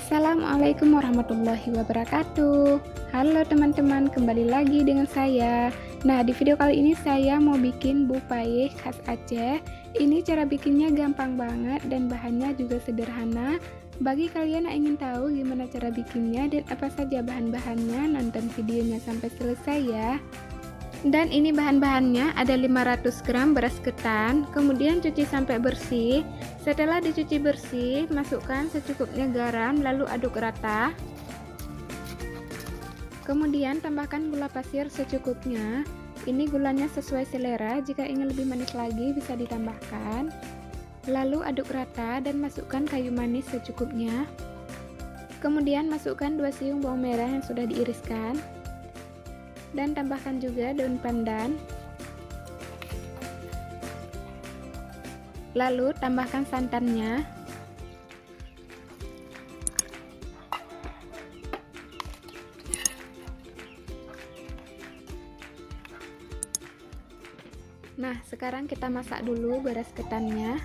Assalamualaikum warahmatullahi wabarakatuh. Halo teman-teman, kembali lagi dengan saya. Nah, di video kali ini saya mau bikin buk payeh khas Aceh. Ini cara bikinnya gampang banget dan bahannya juga sederhana. Bagi kalian yang ingin tahu gimana cara bikinnya dan apa saja bahan-bahannya, nonton videonya sampai selesai ya. Dan ini bahan-bahannya, ada 500 gram beras ketan, kemudian cuci sampai bersih. Setelah dicuci bersih, masukkan secukupnya garam, lalu aduk rata. Kemudian tambahkan gula pasir secukupnya. Ini gulanya sesuai selera, jika ingin lebih manis lagi bisa ditambahkan. Lalu aduk rata dan masukkan kayu manis secukupnya. Kemudian masukkan 2 siung bawang merah yang sudah diiriskan. Dan tambahkan juga daun pandan. Lalu tambahkan santannya. Nah, sekarang kita masak dulu beras ketannya.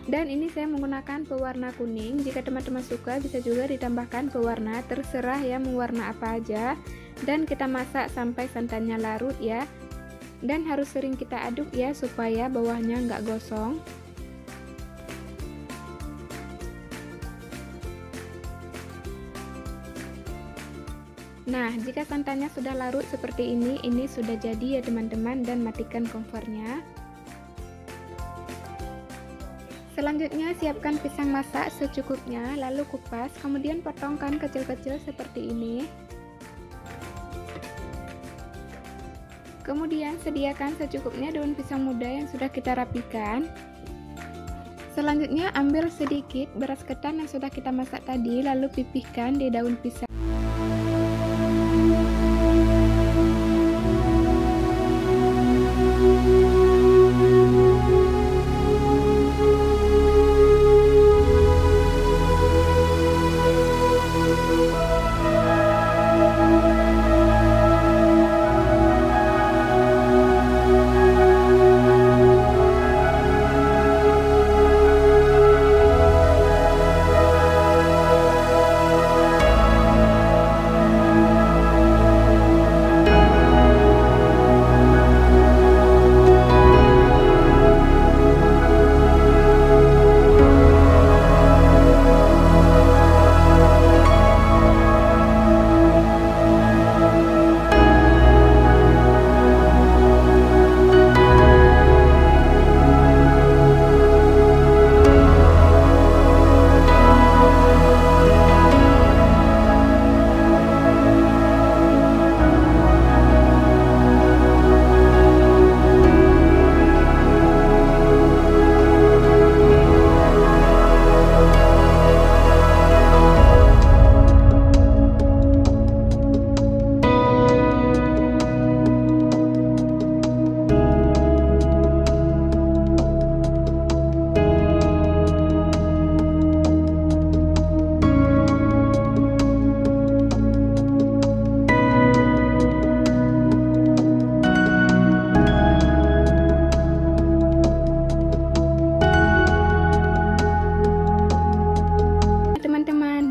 Dan ini saya menggunakan pewarna kuning. Jika teman-teman suka bisa juga ditambahkan pewarna, terserah ya mau warna apa aja. Dan kita masak sampai santannya larut ya. Dan harus sering kita aduk ya supaya bawahnya nggak gosong. Nah, jika santannya sudah larut seperti ini sudah jadi ya teman-teman, dan matikan kompornya. Selanjutnya siapkan pisang masak secukupnya, lalu kupas, kemudian potongkan kecil-kecil seperti ini. Kemudian sediakan secukupnya daun pisang muda yang sudah kita rapikan. Selanjutnya ambil sedikit beras ketan yang sudah kita masak tadi, lalu pipihkan di daun pisang.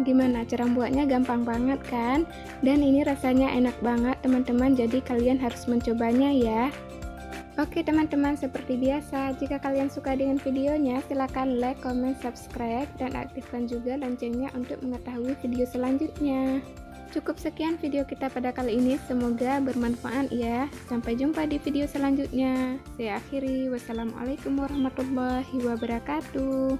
Gimana cara buatnya? Gampang banget kan? Dan ini rasanya enak banget teman-teman, jadi kalian harus mencobanya ya. Oke teman-teman, seperti biasa, jika kalian suka dengan videonya silahkan like, comment, subscribe, dan aktifkan juga loncengnya untuk mengetahui video selanjutnya. Cukup sekian video kita pada kali ini, semoga bermanfaat ya. Sampai jumpa di video selanjutnya. Saya akhiri, wassalamualaikum warahmatullahi wabarakatuh.